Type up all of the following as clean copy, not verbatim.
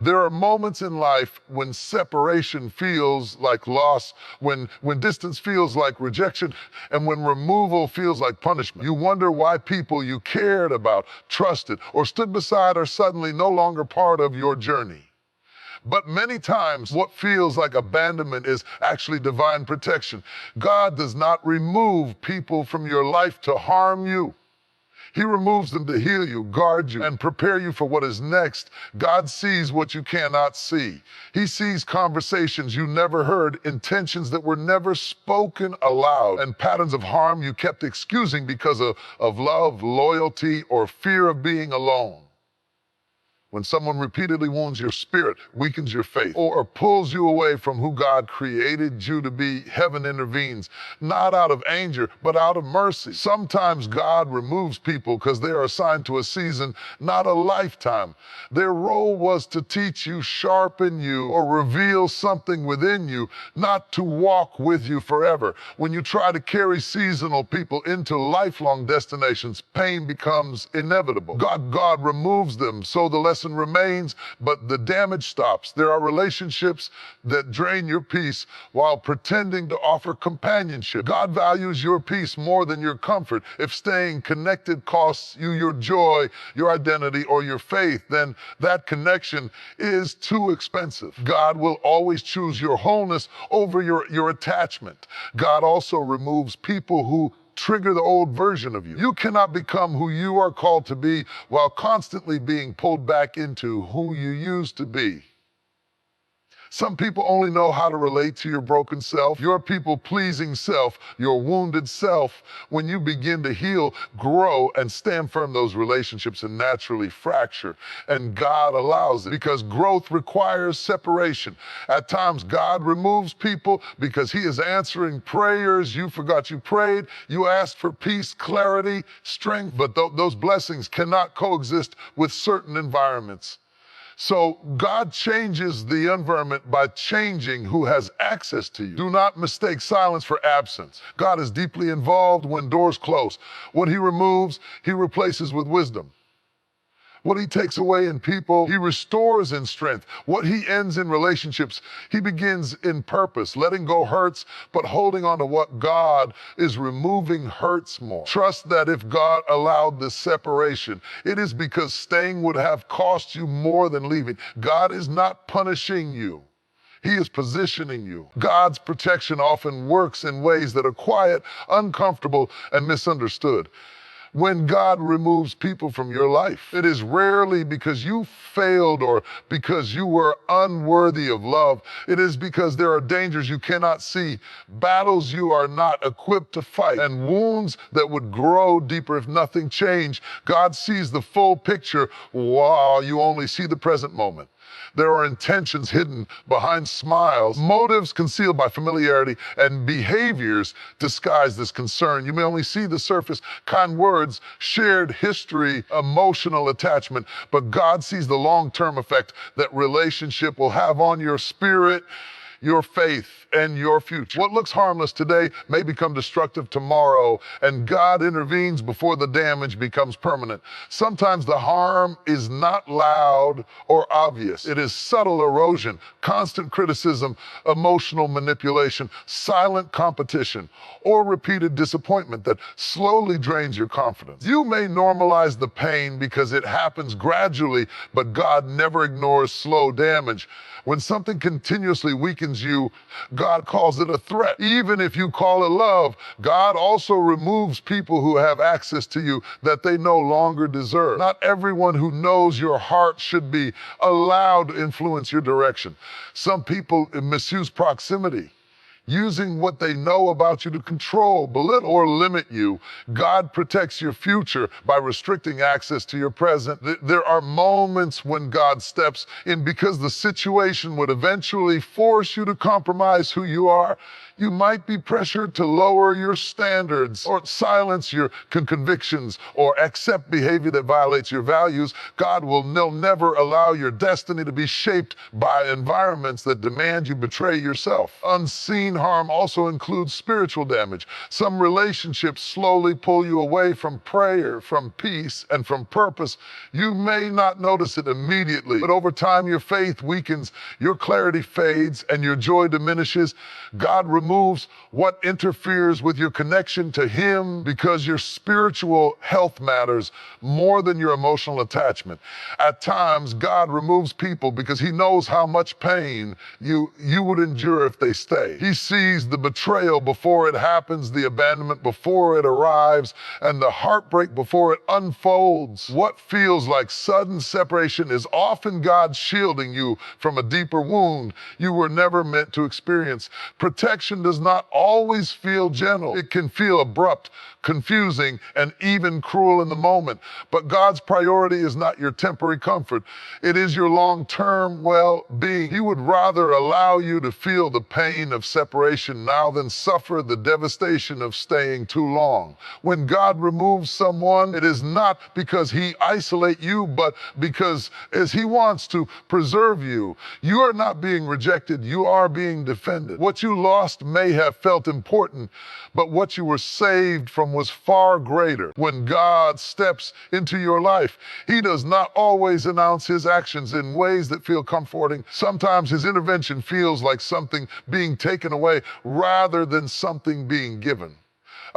There are moments in life when separation feels like loss, when distance feels like rejection, and when removal feels like punishment. You wonder why people you cared about, trusted, or stood beside are suddenly no longer part of your journey. But many times, what feels like abandonment is actually divine protection. God does not remove people from your life to harm you. He removes them to heal you, guard you, and prepare you for what is next. God sees what you cannot see. He sees conversations you never heard, intentions that were never spoken aloud, and patterns of harm you kept excusing because of love, loyalty, or fear of being alone. When someone repeatedly wounds your spirit, weakens your faith, or pulls you away from who God created you to be, heaven intervenes, not out of anger, but out of mercy. Sometimes God removes people because they are assigned to a season, not a lifetime. Their role was to teach you, sharpen you, or reveal something within you, not to walk with you forever. When you try to carry seasonal people into lifelong destinations, pain becomes inevitable. God removes them so the lesson remains, but the damage stops. There are relationships that drain your peace while pretending to offer companionship. God values your peace more than your comfort. If staying connected costs you your joy, your identity, or your faith, then that connection is too expensive. God will always choose your wholeness over your attachment. God also removes people who trigger the old version of you. You cannot become who you are called to be while constantly being pulled back into who you used to be. Some people only know how to relate to your broken self, your people-pleasing self, your wounded self. When you begin to heal, grow, and stand firm, those relationships and naturally fracture. And God allows it because growth requires separation. At times, God removes people because He is answering prayers you forgot you prayed. You asked for peace, clarity, strength, but those blessings cannot coexist with certain environments. So God changes the environment by changing who has access to you. Do not mistake silence for absence. God is deeply involved when doors close. What He removes, He replaces with wisdom. What He takes away in people, He restores in strength. What He ends in relationships, He begins in purpose. Letting go hurts, but holding on to what God is removing hurts more. Trust that if God allowed this separation, it is because staying would have cost you more than leaving. God is not punishing you. He is positioning you. God's protection often works in ways that are quiet, uncomfortable, and misunderstood. When God removes people from your life, it is rarely because you failed or because you were unworthy of love. It is because there are dangers you cannot see, battles you are not equipped to fight, and wounds that would grow deeper if nothing changed. God sees the full picture while you only see the present moment. There are intentions hidden behind smiles, motives concealed by familiarity, and behaviors disguised as concern. You may only see the surface, kind words, shared history, emotional attachment, but God sees the long-term effect that relationship will have on your spirit, your faith, and your future. What looks harmless today may become destructive tomorrow, and God intervenes before the damage becomes permanent. Sometimes the harm is not loud or obvious. It is subtle erosion, constant criticism, emotional manipulation, silent competition, or repeated disappointment that slowly drains your confidence. You may normalize the pain because it happens gradually, but God never ignores slow damage. When something continuously weakens you, God calls it a threat. Even if you call it love, God also removes people who have access to you that they no longer deserve. Not everyone who knows your heart should be allowed to influence your direction. Some people misuse proximity, using what they know about you to control, belittle, or limit you. God protects your future by restricting access to your present. There are moments when God steps in because the situation would eventually force you to compromise who you are. You might be pressured to lower your standards or silence your convictions or accept behavior that violates your values. God will never allow your destiny to be shaped by environments that demand you betray yourself. Unseen harm also includes spiritual damage. Some relationships slowly pull you away from prayer, from peace, and from purpose. You may not notice it immediately, but over time your faith weakens, your clarity fades, and your joy diminishes. God removes what interferes with your connection to Him because your spiritual health matters more than your emotional attachment. At times, God removes people because He knows how much pain you would endure if they stay. He sees the betrayal before it happens, the abandonment before it arrives, and the heartbreak before it unfolds. What feels like sudden separation is often God shielding you from a deeper wound you were never meant to experience. Protection does not always feel gentle. It can feel abrupt, confusing, and even cruel in the moment. But God's priority is not your temporary comfort. It is your long-term well-being. He would rather allow you to feel the pain of separation now than suffer the devastation of staying too long. When God removes someone, it is not because He isolates you, but because as He wants to preserve you. You are not being rejected, you are being defended. What you lost may have felt important, but what you were saved from was far greater. When God steps into your life, He does not always announce His actions in ways that feel comforting. Sometimes His intervention feels like something being taken away rather than something being given.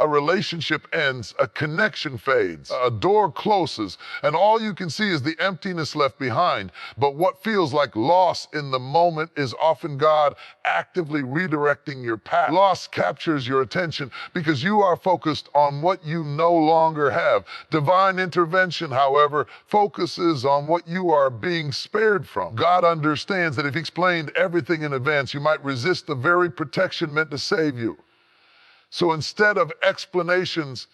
A relationship ends, a connection fades, a door closes, and all you can see is the emptiness left behind. But what feels like loss in the moment is often God actively redirecting your path. Loss captures your attention because you are focused on what you no longer have. Divine intervention, however, focuses on what you are being spared from. God understands that if He explained everything in advance, you might resist the very protection meant to save you. So instead of explanations,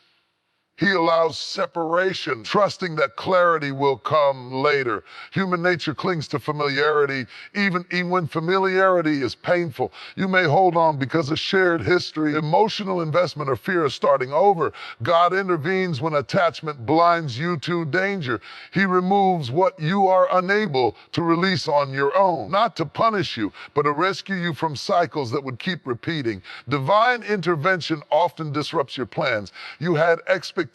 He allows separation, trusting that clarity will come later. Human nature clings to familiarity, even when familiarity is painful. You may hold on because of shared history, emotional investment, or fear of starting over. God intervenes when attachment blinds you to danger. He removes what you are unable to release on your own, not to punish you, but to rescue you from cycles that would keep repeating. Divine intervention often disrupts your plans. You had expectations,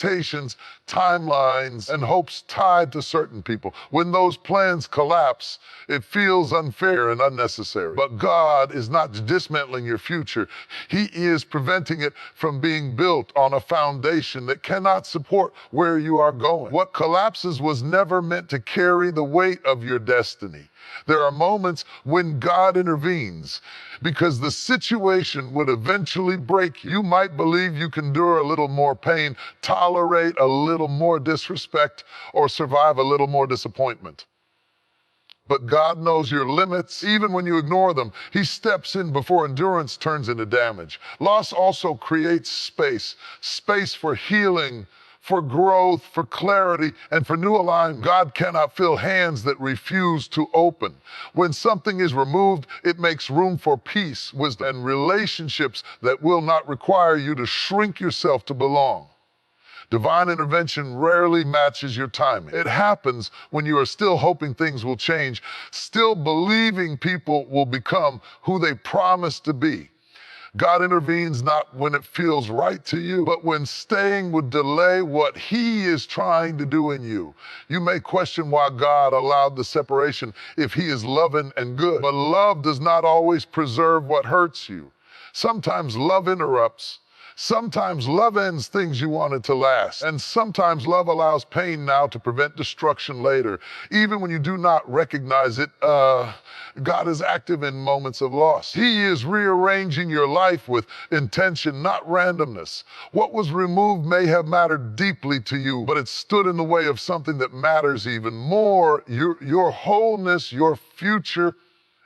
timelines, and hopes tied to certain people. When those plans collapse, it feels unfair and unnecessary. But God is not dismantling your future. He is preventing it from being built on a foundation that cannot support where you are going. What collapses was never meant to carry the weight of your destiny. There are moments when God intervenes because the situation would eventually break you. You might believe you can endure a little more pain, tolerate a little more disrespect, or survive a little more disappointment. But God knows your limits. Even when you ignore them, He steps in before endurance turns into damage. Loss also creates space for healing, for growth, for clarity, and for new alignment. God cannot fill hands that refuse to open. When something is removed, it makes room for peace, wisdom, and relationships that will not require you to shrink yourself to belong. Divine intervention rarely matches your timing. It happens when you are still hoping things will change, still believing people will become who they promised to be. God intervenes not when it feels right to you, but when staying would delay what He is trying to do in you. You may question why God allowed the separation if He is loving and good, but love does not always preserve what hurts you. Sometimes love interrupts. Sometimes love ends things you wanted to last. And sometimes love allows pain now to prevent destruction later. Even when you do not recognize it, God is active in moments of loss. He is rearranging your life with intention, not randomness. What was removed may have mattered deeply to you, but it stood in the way of something that matters even more, your wholeness, your future,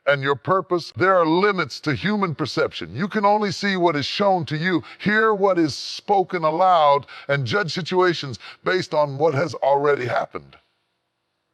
and your purpose. There are limits to human perception. You can only see what is shown to you, hear what is spoken aloud, and judge situations based on what has already happened.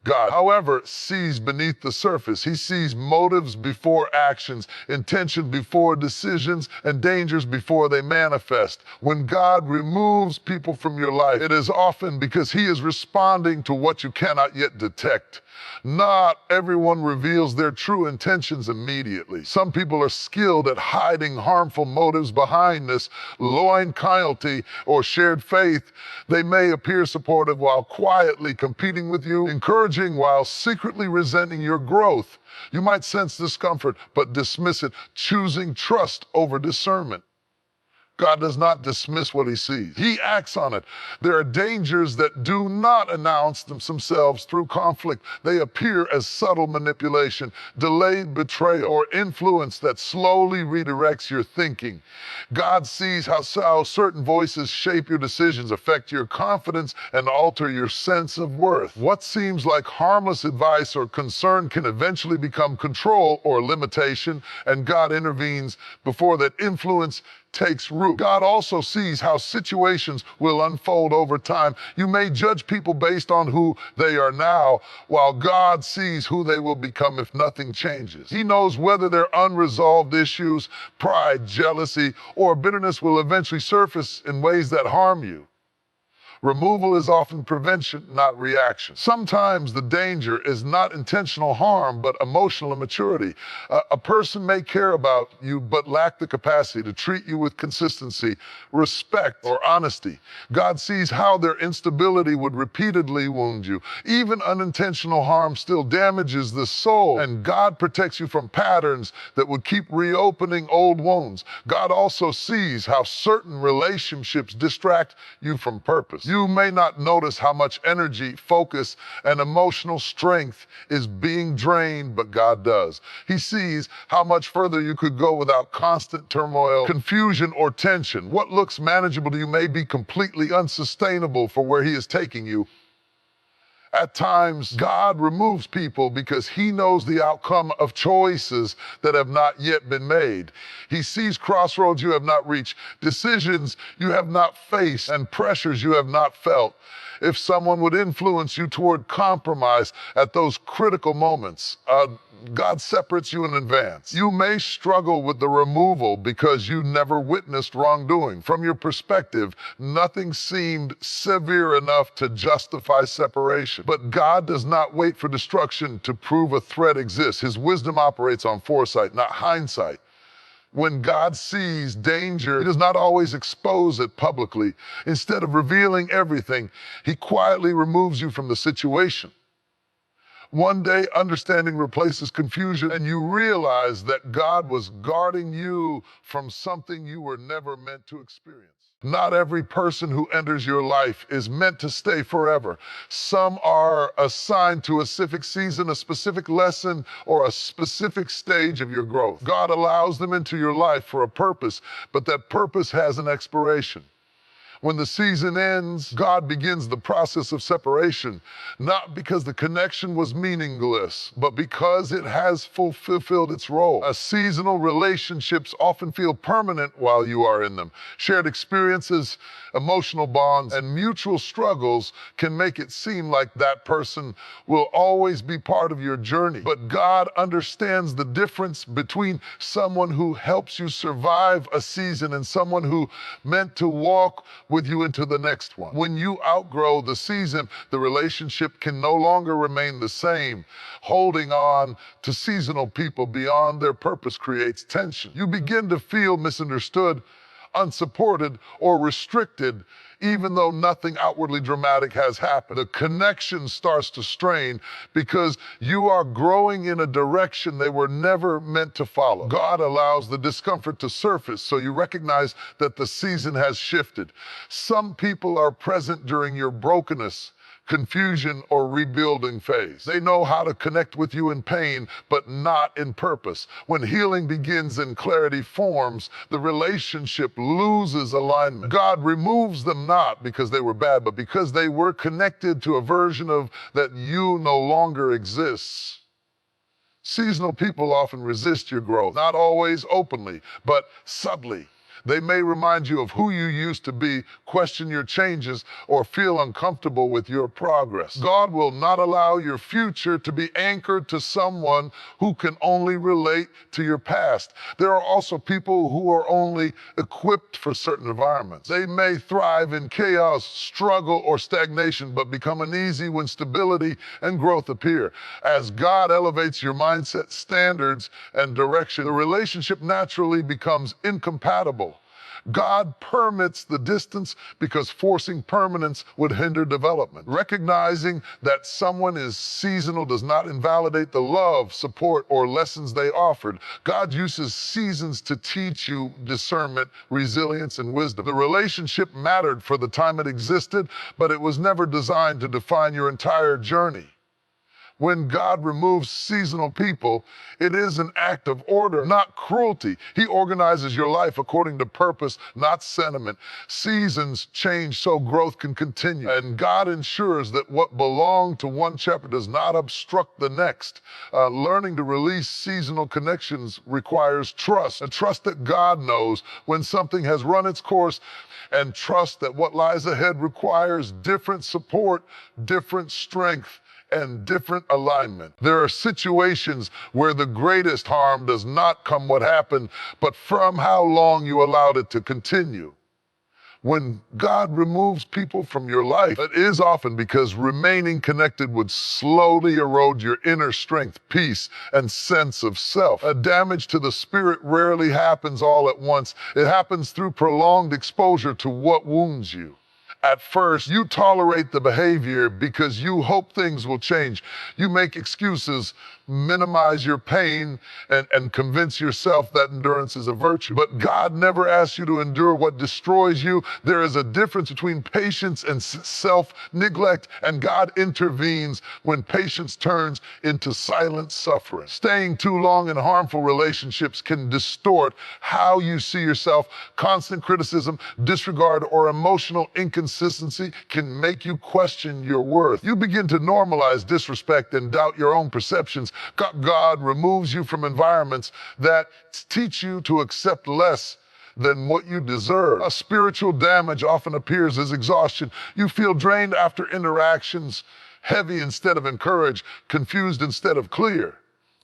God, however, sees beneath the surface. He sees motives before actions, intention before decisions, and dangers before they manifest. When God removes people from your life, it is often because He is responding to what you cannot yet detect. Not everyone reveals their true intentions immediately. Some people are skilled at hiding harmful motives behind this loyalty or shared faith. They may appear supportive while quietly competing with you, encouraging while secretly resenting your growth. You might sense discomfort, but dismiss it, choosing trust over discernment. God does not dismiss what He sees. He acts on it. There are dangers that do not announce themselves through conflict. They appear as subtle manipulation, delayed betrayal, or influence that slowly redirects your thinking. God sees how certain voices shape your decisions, affect your confidence, and alter your sense of worth. What seems like harmless advice or concern can eventually become control or limitation, and God intervenes before that influence takes root. God also sees how situations will unfold over time. You may judge people based on who they are now, while God sees who they will become if nothing changes. He knows whether their unresolved issues, pride, jealousy, or bitterness will eventually surface in ways that harm you. Removal is often prevention, not reaction. Sometimes the danger is not intentional harm, but emotional immaturity. A person may care about you, but lack the capacity to treat you with consistency, respect, or honesty. God sees how their instability would repeatedly wound you. Even unintentional harm still damages the soul, and God protects you from patterns that would keep reopening old wounds. God also sees how certain relationships distract you from purpose. You may not notice how much energy, focus, and emotional strength is being drained, but God does. He sees how much further you could go without constant turmoil, confusion, or tension. What looks manageable to you may be completely unsustainable for where He is taking you. At times, God removes people because He knows the outcome of choices that have not yet been made. He sees crossroads you have not reached, decisions you have not faced, and pressures you have not felt. If someone would influence you toward compromise at those critical moments, God separates you in advance. You may struggle with the removal because you never witnessed wrongdoing. From your perspective, nothing seemed severe enough to justify separation. But God does not wait for destruction to prove a threat exists. His wisdom operates on foresight, not hindsight. When God sees danger, He does not always expose it publicly. Instead of revealing everything, He quietly removes you from the situation. One day, understanding replaces confusion, and you realize that God was guarding you from something you were never meant to experience. Not every person who enters your life is meant to stay forever. Some are assigned to a specific season, a specific lesson, or a specific stage of your growth. God allows them into your life for a purpose, but that purpose has an expiration. When the season ends, God begins the process of separation, not because the connection was meaningless, but because it has fulfilled its role. Seasonal relationships often feel permanent while you are in them. Shared experiences, emotional bonds, and mutual struggles can make it seem like that person will always be part of your journey. But God understands the difference between someone who helps you survive a season and someone who meant to walk with you into the next one. When you outgrow the season, the relationship can no longer remain the same. Holding on to seasonal people beyond their purpose creates tension. You begin to feel misunderstood, unsupported, or restricted, even though nothing outwardly dramatic has happened. The connection starts to strain because you are growing in a direction they were never meant to follow. God allows the discomfort to surface so you recognize that the season has shifted. Some people are present during your brokenness, confusion, or rebuilding phase. They know how to connect with you in pain, but not in purpose. When healing begins and clarity forms, the relationship loses alignment. God removes them not because they were bad, but because they were connected to a version of that you no longer exists. Seasonal people often resist your growth, not always openly, but subtly. They may remind you of who you used to be, question your changes, or feel uncomfortable with your progress. God will not allow your future to be anchored to someone who can only relate to your past. There are also people who are only equipped for certain environments. They may thrive in chaos, struggle, or stagnation, but become uneasy when stability and growth appear. As God elevates your mindset, standards, and direction, the relationship naturally becomes incompatible. God permits the distance because forcing permanence would hinder development. Recognizing that someone is seasonal does not invalidate the love, support, or lessons they offered. God uses seasons to teach you discernment, resilience, and wisdom. The relationship mattered for the time it existed, but it was never designed to define your entire journey. When God removes seasonal people, it is an act of order, not cruelty. He organizes your life according to purpose, not sentiment. Seasons change so growth can continue. And God ensures that what belonged to one chapter does not obstruct the next. Learning to release seasonal connections requires trust, a trust that God knows when something has run its course, and trust that what lies ahead requires different support, different strength, and different alignment. There are situations where the greatest harm does not come what happened, but from how long you allowed it to continue. When God removes people from your life, it is often because remaining connected would slowly erode your inner strength, peace, and sense of self. A damage to the spirit rarely happens all at once. It happens through prolonged exposure to what wounds you. At first, you tolerate the behavior because you hope things will change. You make excuses, minimize your pain, and convince yourself that endurance is a virtue. But God never asks you to endure what destroys you. There is a difference between patience and self-neglect, and God intervenes when patience turns into silent suffering. Staying too long in harmful relationships can distort how you see yourself. Constant criticism, disregard, or emotional inconsistency can make you question your worth. You begin to normalize disrespect and doubt your own perceptions. God removes you from environments that teach you to accept less than what you deserve. A spiritual damage often appears as exhaustion. You feel drained after interactions, heavy instead of encouraged, confused instead of clear.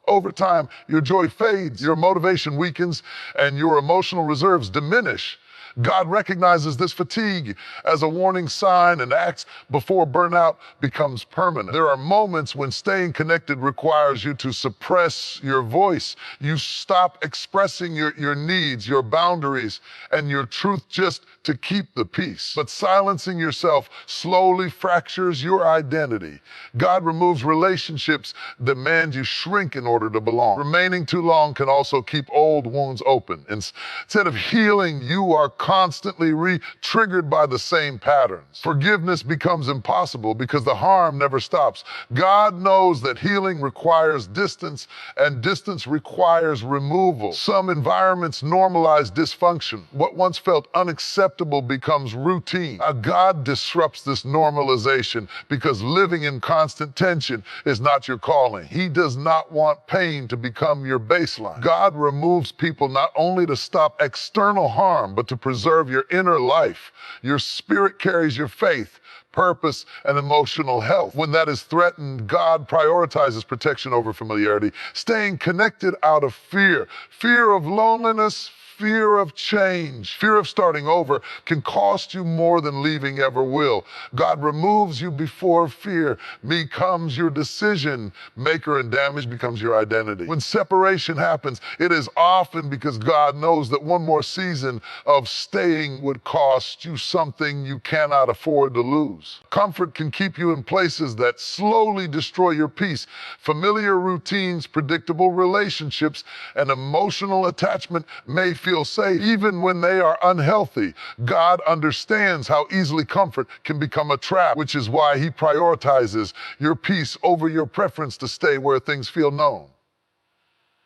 Over time, your joy fades, your motivation weakens, and your emotional reserves diminish. God recognizes this fatigue as a warning sign and acts before burnout becomes permanent. There are moments when staying connected requires you to suppress your voice. You stop expressing your needs, your boundaries, and your truth just to keep the peace. But silencing yourself slowly fractures your identity. God removes relationships that demand you shrink in order to belong. Remaining too long can also keep old wounds open. Instead of healing, you are constantly re-triggered by the same patterns. Forgiveness becomes impossible because the harm never stops. God knows that healing requires distance, and distance requires removal. Some environments normalize dysfunction. What once felt unacceptable becomes routine. God disrupts this normalization because living in constant tension is not your calling. He does not want pain to become your baseline. God removes people not only to stop external harm, but to preserve your inner life. Your spirit carries your faith, purpose, and emotional health. When that is threatened, God prioritizes protection over familiarity, staying connected out of fear. Fear of loneliness, fear of change, fear of starting over can cost you more than leaving ever will. God removes you before fear becomes your decision maker and damage becomes your identity. When separation happens, it is often because God knows that one more season of staying would cost you something you cannot afford to lose. Comfort can keep you in places that slowly destroy your peace. Familiar routines, predictable relationships, and emotional attachment may feel safe even when they are unhealthy. God understands how easily comfort can become a trap, which is why He prioritizes your peace over your preference to stay where things feel known.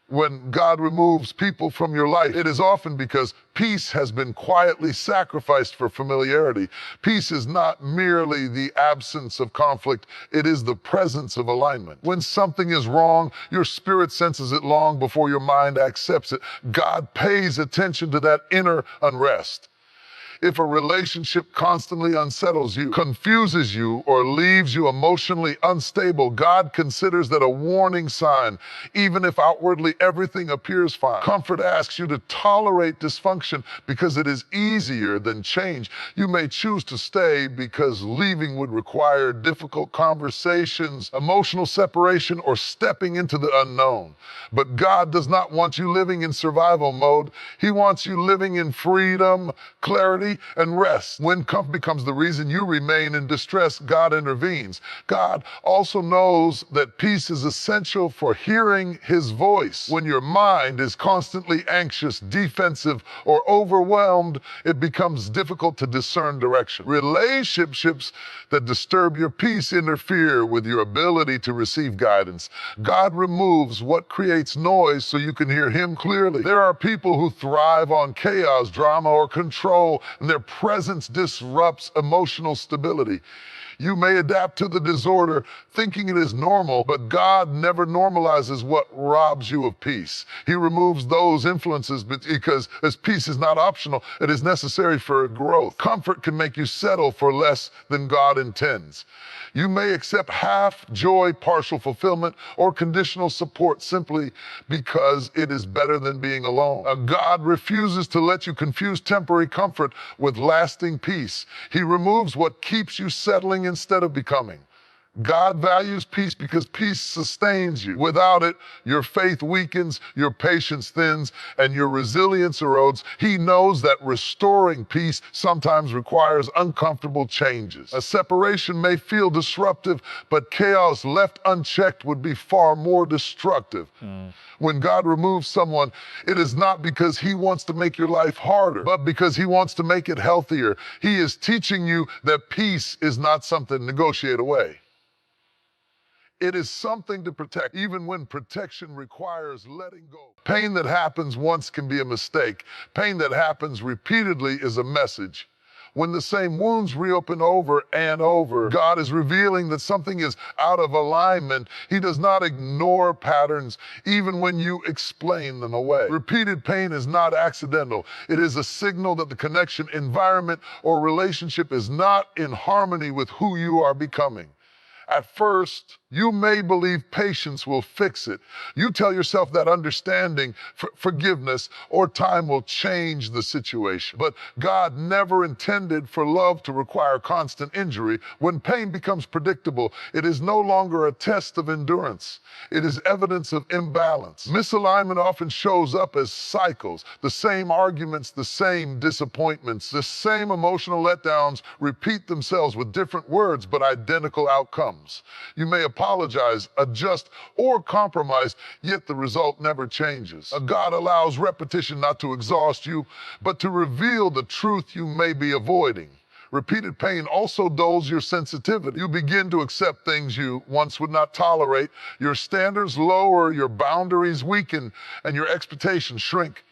When God removes people from your life, it is often because peace has been quietly sacrificed for familiarity. Peace is not merely the absence of conflict, it is the presence of alignment. When something is wrong, your spirit senses it long before your mind accepts it. God pays attention to that inner unrest. If a relationship constantly unsettles you, confuses you, or leaves you emotionally unstable, God considers that a warning sign, even if outwardly everything appears fine. Comfort asks you to tolerate dysfunction because it is easier than change. You may choose to stay because leaving would require difficult conversations, emotional separation, or stepping into the unknown. But God does not want you living in survival mode. He wants you living in freedom, clarity, and rest. When comfort becomes the reason you remain in distress, God intervenes. God also knows that peace is essential for hearing His voice. When your mind is constantly anxious, defensive, or overwhelmed, it becomes difficult to discern direction. Relationships that disturb your peace interfere with your ability to receive guidance. God removes what creates noise so you can hear Him clearly. There are people who thrive on chaos, drama, or control, and their presence disrupts emotional stability. You may adapt to the disorder, thinking it is normal, but God never normalizes what robs you of peace. He removes those influences because as peace is not optional, it is necessary for growth. Comfort can make you settle for less than God intends. You may accept half joy, partial fulfillment, or conditional support simply because it is better than being alone. God refuses to let you confuse temporary comfort with lasting peace. He removes what keeps you settling instead of becoming. God values peace because peace sustains you. Without it, your faith weakens, your patience thins, and your resilience erodes. He knows that restoring peace sometimes requires uncomfortable changes. A separation may feel disruptive, but chaos left unchecked would be far more destructive. When God removes someone, it is not because He wants to make your life harder, but because He wants to make it healthier. He is teaching you that peace is not something to negotiate away. It is something to protect, even when protection requires letting go. Pain that happens once can be a mistake. Pain that happens repeatedly is a message. When the same wounds reopen over and over, God is revealing that something is out of alignment. He does not ignore patterns, even when you explain them away. Repeated pain is not accidental. It is a signal that the connection, environment, or relationship is not in harmony with who you are becoming. At first, you may believe patience will fix it. You tell yourself that understanding, forgiveness, or time will change the situation. But God never intended for love to require constant injury. When pain becomes predictable, it is no longer a test of endurance. It is evidence of imbalance. Misalignment often shows up as cycles. The same arguments, the same disappointments, the same emotional letdowns repeat themselves with different words but identical outcomes. You may apologize, adjust, or compromise, yet the result never changes. God allows repetition not to exhaust you, but to reveal the truth you may be avoiding. Repeated pain also dulls your sensitivity. You begin to accept things you once would not tolerate. Your standards lower, your boundaries weaken, and your expectations shrink.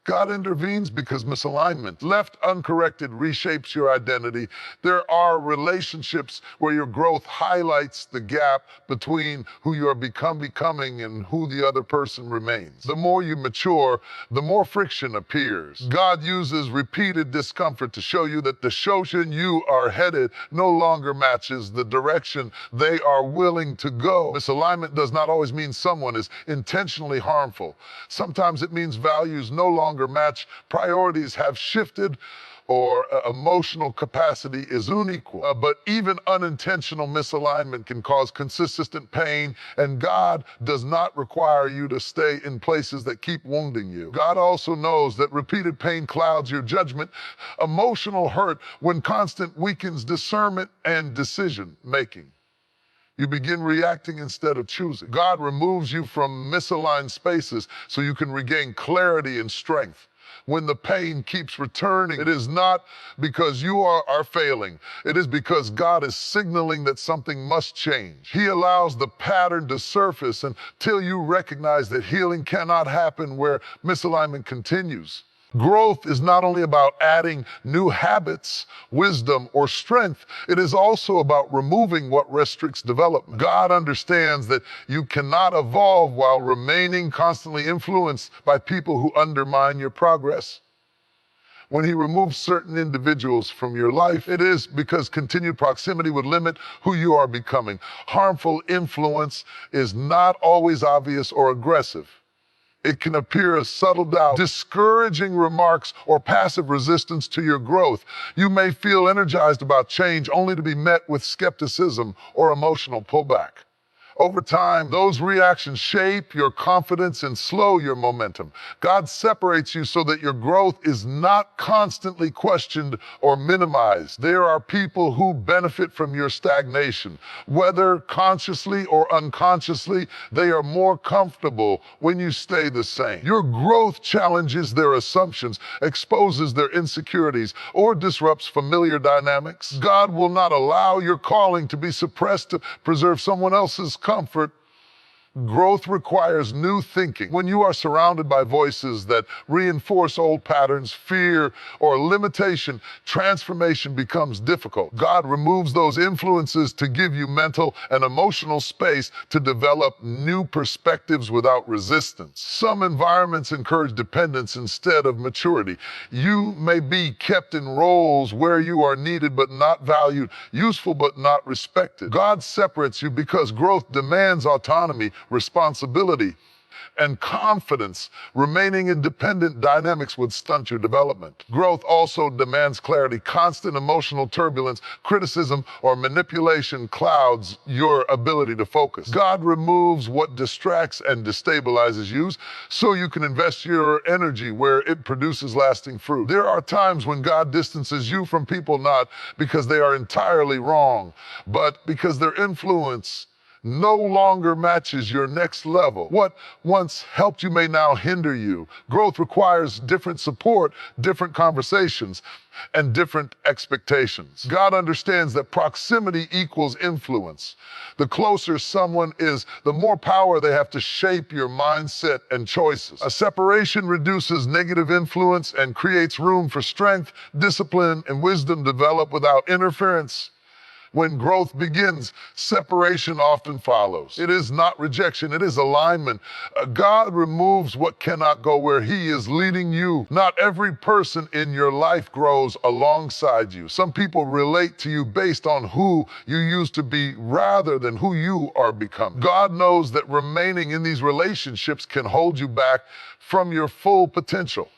God intervenes because misalignment, left uncorrected, reshapes your identity. There are relationships where your growth highlights the gap between who you are becoming and who the other person remains. The more you mature, the more friction appears. God uses repeated discomfort to show you that the direction you are headed no longer matches the direction they are willing to go. Misalignment does not always mean someone is intentionally harmful. Sometimes it means values no longer match, priorities have shifted, or emotional capacity is unequal. But even unintentional misalignment can cause consistent pain, and God does not require you to stay in places that keep wounding you. God also knows that repeated pain clouds your judgment. Emotional hurt, when constant, weakens discernment and decision making. You begin reacting instead of choosing. God removes you from misaligned spaces so you can regain clarity and strength. when the pain keeps returning. It is not because you are failing. It is because God is signaling that something must change. He allows the pattern to surface until you recognize that healing cannot happen where misalignment continues. Growth is not only about adding new habits, wisdom, or strength, it is also about removing what restricts development. God understands that you cannot evolve while remaining constantly influenced by people who undermine your progress. When He removes certain individuals from your life, it is because continued proximity would limit who you are becoming. Harmful influence is not always obvious or aggressive. It can appear as subtle doubt, discouraging remarks, or passive resistance to your growth. You may feel energized about change only to be met with skepticism or emotional pullback. Over time, those reactions shape your confidence and slow your momentum. God separates you so that your growth is not constantly questioned or minimized. There are people who benefit from your stagnation. Whether consciously or unconsciously, they are more comfortable when you stay the same. Your growth challenges their assumptions, exposes their insecurities, or disrupts familiar dynamics. God will not allow your calling to be suppressed to preserve someone else's comfort. Growth requires new thinking. When you are surrounded by voices that reinforce old patterns, fear, or limitation, transformation becomes difficult. God removes those influences to give you mental and emotional space to develop new perspectives without resistance. Some environments encourage dependence instead of maturity. You may be kept in roles where you are needed but not valued, useful but not respected. God separates you because growth demands autonomy, responsibility, and confidence. Remaining independent dynamics would stunt your development. Growth also demands clarity. Constant emotional turbulence, criticism, or manipulation clouds your ability to focus. God removes what distracts and destabilizes you so you can invest your energy where it produces lasting fruit. There are times when God distances you from people not because they are entirely wrong, but because their influence no longer matches your next level. What once helped you may now hinder you. Growth requires different support, different conversations, and different expectations. God understands that proximity equals influence. The closer someone is, the more power they have to shape your mindset and choices. A separation reduces negative influence and creates room for strength, discipline, and wisdom developed without interference. When growth begins, separation often follows. It is not rejection, it is alignment. God removes what cannot go where He is leading you. Not every person in your life grows alongside you. Some people relate to you based on who you used to be rather than who you are becoming. God knows that remaining in these relationships can hold you back from your full potential.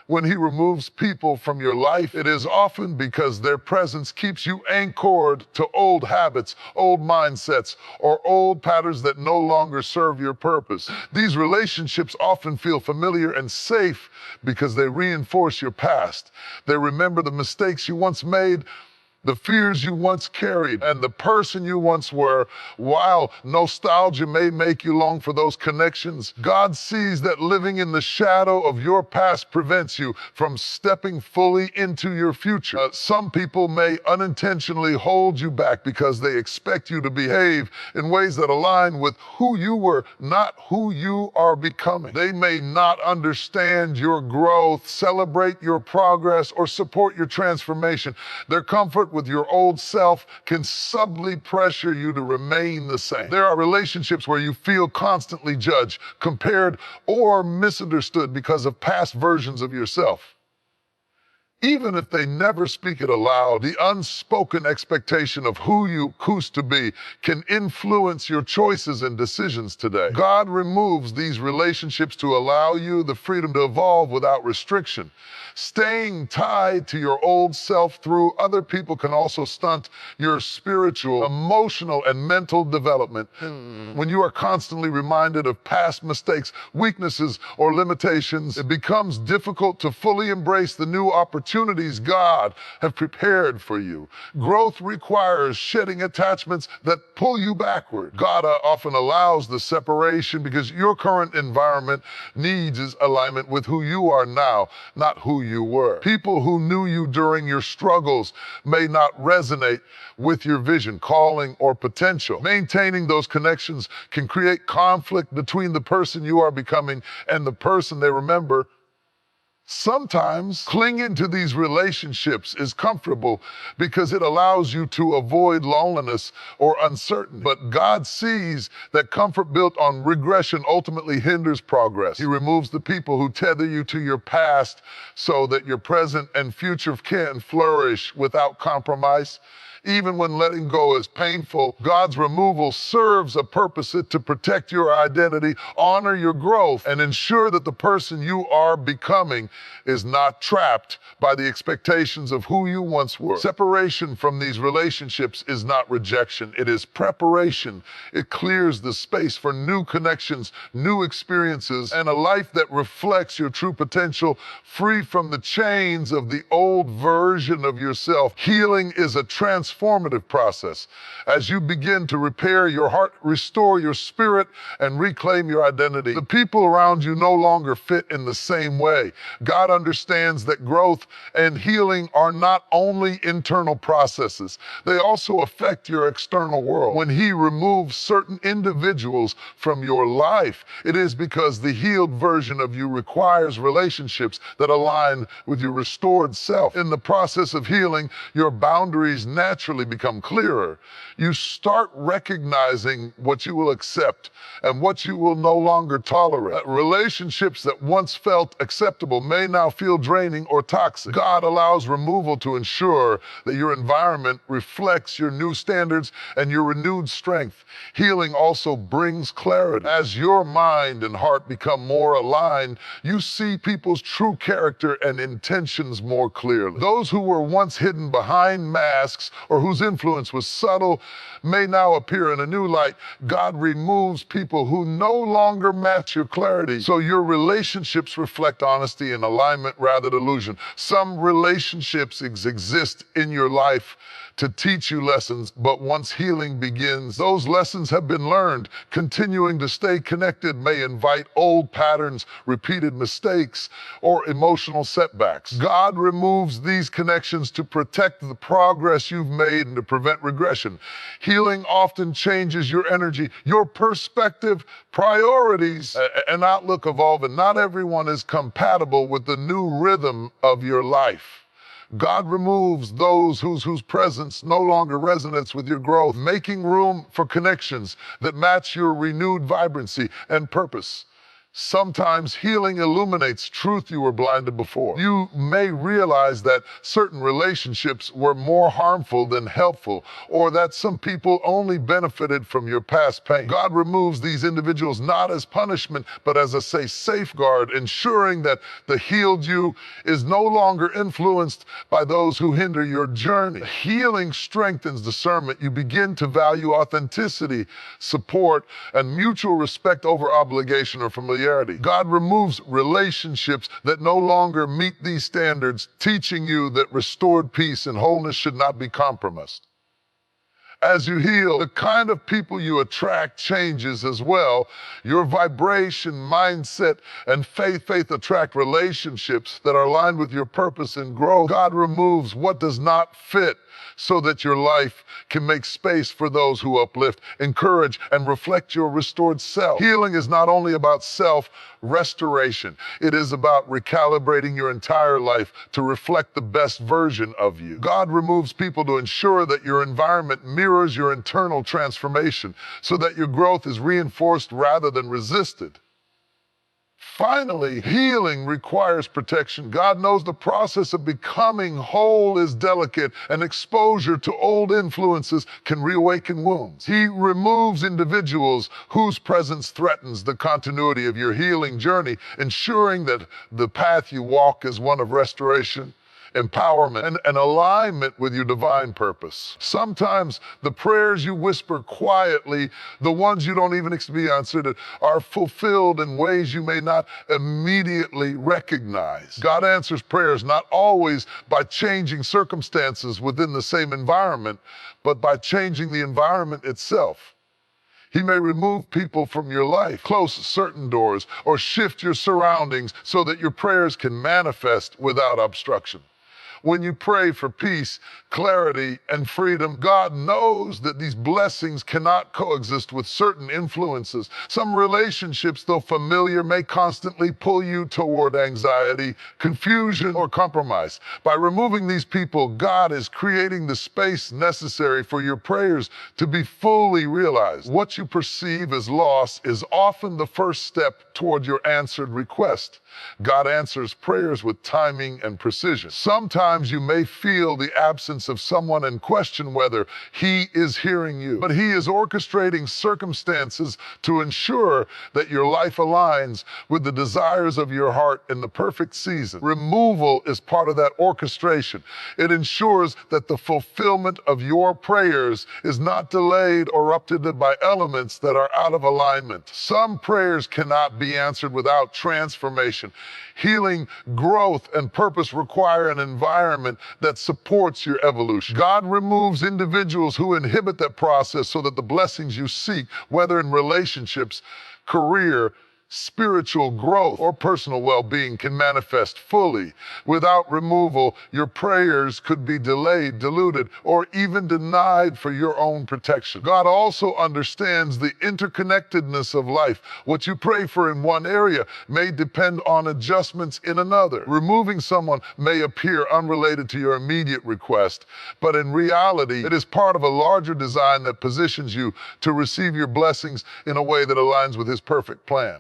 When He removes people from your life, it is often because their presence keeps you anchored to old habits, old mindsets, or old patterns that no longer serve your purpose. These relationships often feel familiar and safe because they reinforce your past. They remember the mistakes you once made, the fears you once carried, and the person you once were. While nostalgia may make you long for those connections, God sees that living in the shadow of your past prevents you from stepping fully into your future. Some people may unintentionally hold you back because they expect you to behave in ways that align with who you were, not who you are becoming. They may not understand your growth, celebrate your progress, or support your transformation. Their comfort with your old self can subtly pressure you to remain the same. There are relationships where you feel constantly judged, compared, or misunderstood because of past versions of yourself. Even if they never speak it aloud, the unspoken expectation of who you used to be can influence your choices and decisions today. God removes these relationships to allow you the freedom to evolve without restriction. Staying tied to your old self through other people can also stunt your spiritual, emotional, and mental development. When you are constantly reminded of past mistakes, weaknesses, or limitations, it becomes difficult to fully embrace the new opportunities opportunities God have prepared for you. Growth requires shedding attachments that pull you backward. God often allows the separation because your current environment needs is alignment with who you are now, not who you were. People who knew you during your struggles may not resonate with your vision, calling, or potential. Maintaining those connections can create conflict between the person you are becoming and the person they remember. Sometimes clinging to these relationships is comfortable because it allows you to avoid loneliness or uncertainty. But God sees that comfort built on regression ultimately hinders progress. He removes the people who tether you to your past so that your present and future can flourish without compromise. Even when letting go is painful, God's removal serves a purpose to protect your identity, honor your growth, and ensure that the person you are becoming is not trapped by the expectations of who you once were. Separation from these relationships is not rejection, it is preparation. It clears the space for new connections, new experiences, and a life that reflects your true potential, free from the chains of the old version of yourself. Healing is a transformative process. As you begin to repair your heart, restore your spirit, and reclaim your identity, the people around you no longer fit in the same way. God understands that growth and healing are not only internal processes, they also affect your external world. When He removes certain individuals from your life, it is because the healed version of you requires relationships that align with your restored self. In the process of healing, your boundaries naturally become clearer. You start recognizing what you will accept and what you will no longer tolerate. Relationships that once felt acceptable may now feel draining or toxic. God allows removal to ensure that your environment reflects your new standards and your renewed strength. Healing also brings clarity. As your mind and heart become more aligned, you see people's true character and intentions more clearly. Those who were once hidden behind masks or whose influence was subtle may now appear in a new light. God removes people who no longer match your clarity, so your relationships reflect honesty and alignment rather than illusion. Some relationships exist in your life to teach you lessons, but once healing begins, those lessons have been learned. Continuing to stay connected may invite old patterns, repeated mistakes, or emotional setbacks. God removes these connections to protect the progress you've made and to prevent regression. Healing often changes your energy, your perspective, priorities, and outlook evolve, and not everyone is compatible with the new rhythm of your life. God removes those whose presence no longer resonates with your growth, making room for connections that match your renewed vibrancy and purpose. Sometimes healing illuminates truth you were blinded before. You may realize that certain relationships were more harmful than helpful, or that some people only benefited from your past pain. God removes these individuals not as punishment, but as a safeguard, ensuring that the healed you is no longer influenced by those who hinder your journey. Healing strengthens discernment. You begin to value authenticity, support, and mutual respect over obligation or familiarity. God removes relationships that no longer meet these standards, teaching you that restored peace and wholeness should not be compromised. As you heal, the kind of people you attract changes as well. Your vibration, mindset, and faith attract relationships that are aligned with your purpose and growth. God removes what does not fit so that your life can make space for those who uplift, encourage, and reflect your restored self. Healing is not only about self-restoration, it is about recalibrating your entire life to reflect the best version of you. God removes people to ensure that your environment mirrors your internal transformation so that your growth is reinforced rather than resisted. Finally, healing requires protection. God knows the process of becoming whole is delicate, and exposure to old influences can reawaken wounds. He removes individuals whose presence threatens the continuity of your healing journey, ensuring that the path you walk is one of restoration, empowerment, and alignment with your divine purpose. Sometimes the prayers you whisper quietly, the ones you don't even expect to be answered, are fulfilled in ways you may not immediately recognize. God answers prayers not always by changing circumstances within the same environment, but by changing the environment itself. He may remove people from your life, close certain doors, or shift your surroundings so that your prayers can manifest without obstruction. When you pray for peace, clarity, and freedom, God knows that these blessings cannot coexist with certain influences. Some relationships, though familiar, may constantly pull you toward anxiety, confusion, or compromise. By removing these people, God is creating the space necessary for your prayers to be fully realized. What you perceive as loss is often the first step toward your answered request. God answers prayers with timing and precision. Sometimes you may feel the absence of someone and question whether He is hearing you, but He is orchestrating circumstances to ensure that your life aligns with the desires of your heart in the perfect season. Removal is part of that orchestration. It ensures that the fulfillment of your prayers is not delayed or interrupted by elements that are out of alignment. Some prayers cannot be answered without transformation. Healing, growth, and purpose require an environment that supports your evolution. God removes individuals who inhibit that process so that the blessings you seek, whether in relationships, career, spiritual growth, or personal well-being, can manifest fully. Without removal, your prayers could be delayed, diluted, or even denied for your own protection. God also understands the interconnectedness of life. What you pray for in one area may depend on adjustments in another. Removing someone may appear unrelated to your immediate request, but in reality, it is part of a larger design that positions you to receive your blessings in a way that aligns with His perfect plan.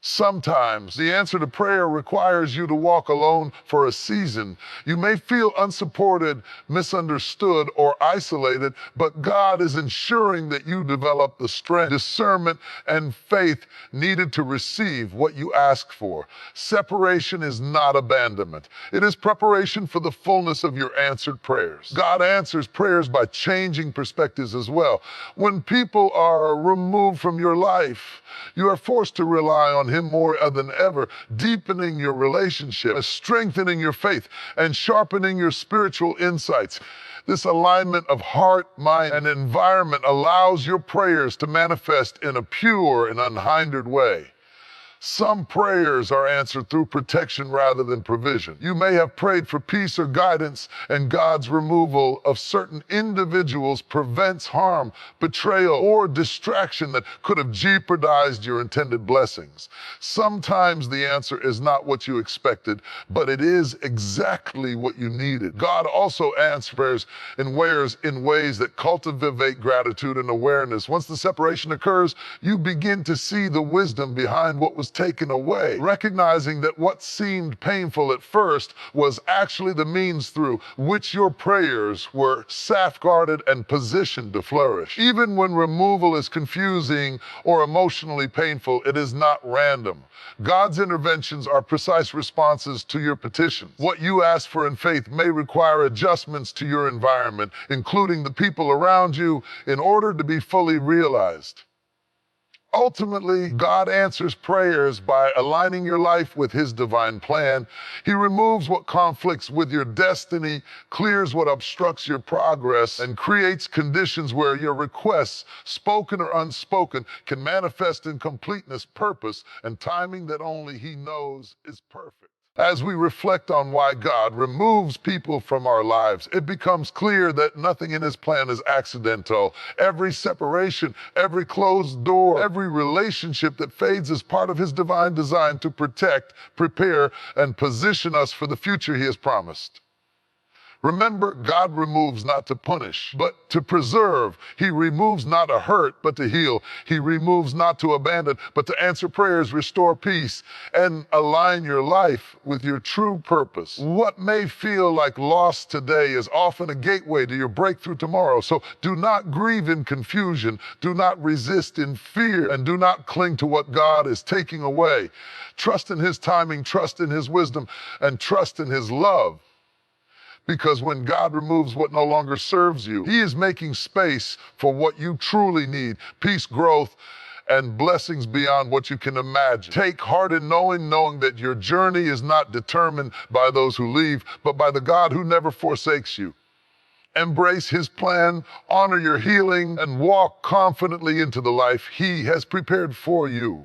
Sometimes the answer to prayer requires you to walk alone for a season. You may feel unsupported, misunderstood, or isolated, but God is ensuring that you develop the strength, discernment, and faith needed to receive what you ask for. Separation is not abandonment. It is preparation for the fullness of your answered prayers. God answers prayers by changing perspectives as well. When people are removed from your life, you are forced to rely on Him more than ever, deepening your relationship, strengthening your faith, and sharpening your spiritual insights. This alignment of heart, mind, and environment allows your prayers to manifest in a pure and unhindered way. Some prayers are answered through protection rather than provision. You may have prayed for peace or guidance, and God's removal of certain individuals prevents harm, betrayal, or distraction that could have jeopardized your intended blessings. Sometimes the answer is not what you expected, but it is exactly what you needed. God also answers prayers in ways that cultivate gratitude and awareness. Once the separation occurs, you begin to see the wisdom behind what was taken away, recognizing that what seemed painful at first was actually the means through which your prayers were safeguarded and positioned to flourish. Even when removal is confusing or emotionally painful, it is not random. God's interventions are precise responses to your petitions. What you ask for in faith may require adjustments to your environment, including the people around you, in order to be fully realized. Ultimately, God answers prayers by aligning your life with His divine plan. He removes what conflicts with your destiny, clears what obstructs your progress, and creates conditions where your requests, spoken or unspoken, can manifest in completeness, purpose, and timing that only He knows is perfect. As we reflect on why God removes people from our lives, it becomes clear that nothing in His plan is accidental. Every separation, every closed door, every relationship that fades is part of His divine design to protect, prepare, and position us for the future He has promised. Remember, God removes not to punish, but to preserve. He removes not to hurt, but to heal. He removes not to abandon, but to answer prayers, restore peace, and align your life with your true purpose. What may feel like loss today is often a gateway to your breakthrough tomorrow. So do not grieve in confusion, do not resist in fear, and do not cling to what God is taking away. Trust in His timing, trust in His wisdom, and trust in His love. Because when God removes what no longer serves you, He is making space for what you truly need: peace, growth, and blessings beyond what you can imagine. Take heart in knowing that your journey is not determined by those who leave, but by the God who never forsakes you. Embrace His plan, honor your healing, and walk confidently into the life He has prepared for you.